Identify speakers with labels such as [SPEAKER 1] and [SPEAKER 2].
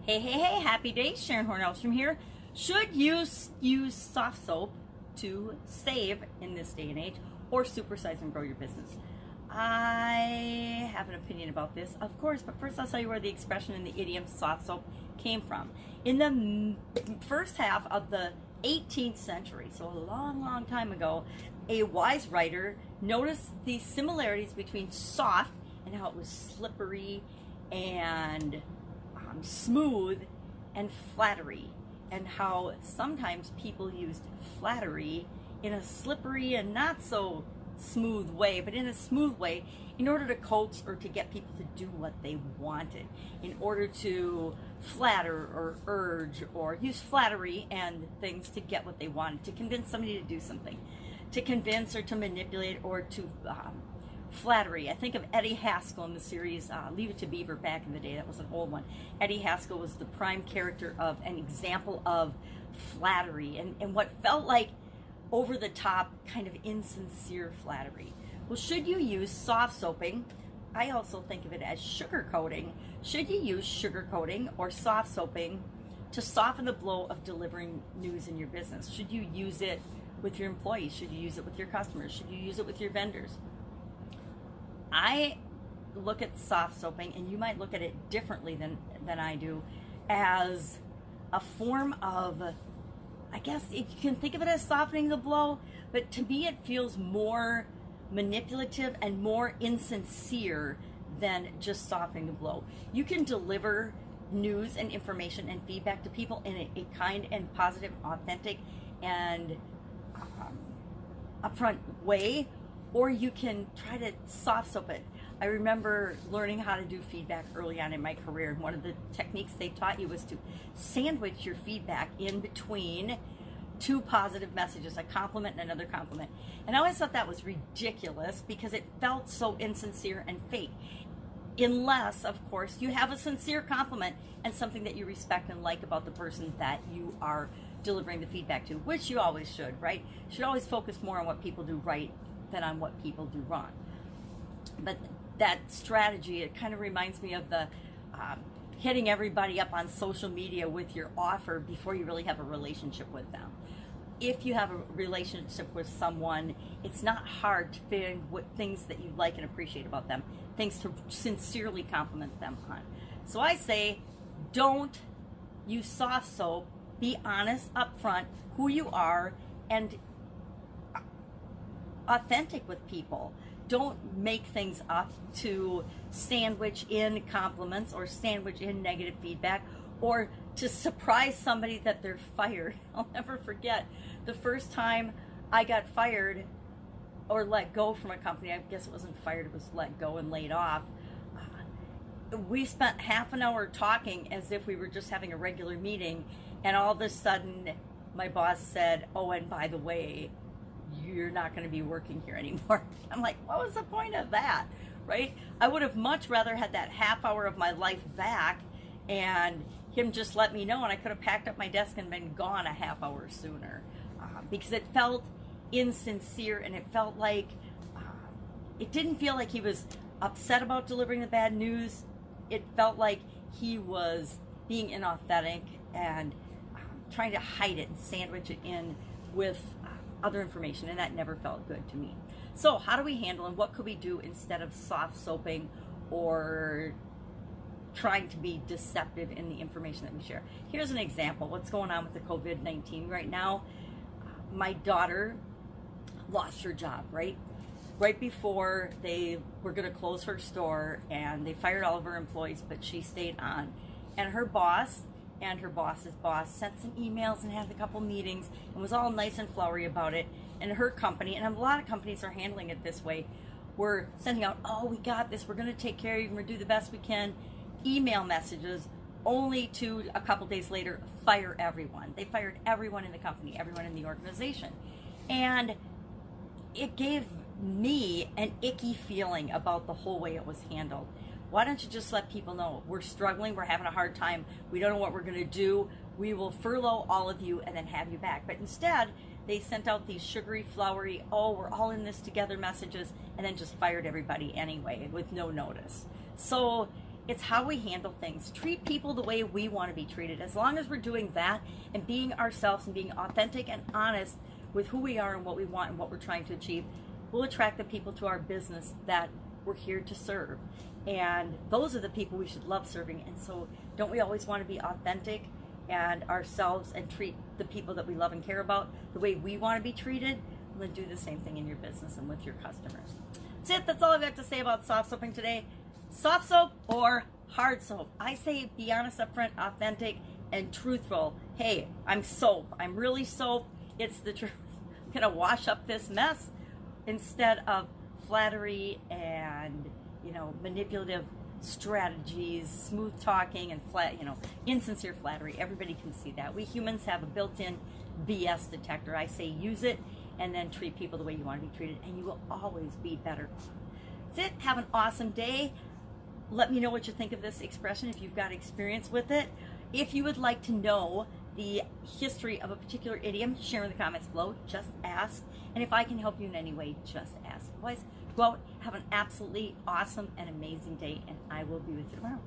[SPEAKER 1] Hey, happy days. Sharon Horne-Ellstrom here. Should you use soft soap to save in this day and age, or supersize and grow your business? I have an opinion about this, of course, but first I'll tell you where the expression and the idiom soft soap came from. In the first half of the 18th century, so a long time ago, a wise writer noticed the similarities between soft and how it was slippery and smooth, and flattery, and how sometimes people used flattery in a slippery and not so smooth way, but in a smooth way, in order to coax or to get people to do what they wanted, in order to flatter or urge or use flattery and things to get what they wanted, to convince somebody to do something, to convince or to manipulate or to flattery. I think of Eddie Haskell in the series Leave It to Beaver back in the day. That was an old one. Eddie Haskell was the prime character of an example of flattery and what felt like over the top, kind of insincere flattery. Well, should you use soft soaping? I also think of it as sugar coating. Should you use sugar coating or soft soaping to soften the blow of delivering news in your business? Should you use it with your employees? Should you use it with your customers? Should you use it with your vendors? I look at soft soaping, and you might look at it differently than I do, as a form of, I guess you can think of it as softening the blow, but to me it feels more manipulative and more insincere than just softening the blow. You can deliver news and information and feedback to people in a kind and positive, authentic, and upfront way, or you can try to soft soap it. I remember learning how to do feedback early on in my career, and one of the techniques they taught you was to sandwich your feedback in between two positive messages, a compliment and another compliment. And I always thought that was ridiculous because it felt so insincere and fake. Unless, of course, you have a sincere compliment and something that you respect and like about the person that you are delivering the feedback to, which you always should, right? You should always focus more on what people do right than on what people do wrong. But that strategy, it kind of reminds me of the hitting everybody up on social media with your offer before you really have a relationship with them. If you have a relationship with someone, it's not hard to find what things that you like and appreciate about them, things to sincerely compliment them on. So I say, don't use soft soap. Be honest up front who you are and authentic with people. Don't make things up to sandwich in compliments or sandwich in negative feedback or to surprise somebody that they're fired. I'll never forget the first time I got fired or let go from a company. I guess it wasn't fired, it was let go and laid off. We spent half an hour talking as if we were just having a regular meeting, and all of a sudden my boss said, "Oh, and by the way, you're not going to be working here anymore." I'm like, what was the point of that, right? I would have much rather had that half hour of my life back and him just let me know, and I could have packed up my desk and been gone a half hour sooner, because it felt insincere, and it felt like it didn't feel like he was upset about delivering the bad news. It felt like he was being inauthentic and trying to hide it and sandwich it in with other information, and that never felt good to me. So how do we handle, and what could we do instead of soft soaping or trying to be deceptive in the information that we share? Here's an example. What's going on with the COVID-19 right now? My daughter lost her job, right before they were going to close her store, and they fired all of her employees, but she stayed on. And her boss and her boss's boss sent some emails and had a couple meetings and was all nice and flowery about it. And her company, and a lot of companies are handling it this way, we're sending out, "Oh, we got this, we're going to take care of you, we're going to do the best we can," email messages, only to a couple days later fire everyone. They fired everyone in the company, everyone in the organization. And it gave me an icky feeling about the whole way it was handled. Why don't you just let people know, we're struggling, we're having a hard time, we don't know what we're going to do, we will furlough all of you and then have you back. But instead, they sent out these sugary, flowery, "Oh, we're all in this together" messages, and then just fired everybody anyway with no notice. So It's how we handle things. Treat people the way we want to be treated. As long as we're doing that and being ourselves and being authentic and honest with who we are and what we want and what we're trying to achieve, we'll attract the people to our business that we're here to serve. And those are the people we should love serving. And so don't we always want to be authentic and ourselves and treat the people that we love and care about the way we want to be treated? Well, then do the same thing in your business and with your customers. That's it. That's all I've got to say about soft soaping today. Soft soap or hard soap? I say be honest, upfront, authentic, and truthful. Hey, I'm soap. I'm really soap. It's the truth. I'm going to wash up this mess instead of flattery and, manipulative strategies, smooth talking, and insincere flattery. Everybody can see that. We humans have a built-in BS detector. I say use it and then treat people the way you want to be treated, and you will always be better. That's it. Have an awesome day. Let me know what you think of this expression if you've got experience with it. If you would like to know the history of a particular idiom, share in the comments below. Just ask. And if I can help you in any way, just ask. Otherwise, go out, have an absolutely awesome and amazing day, and I will be with you tomorrow.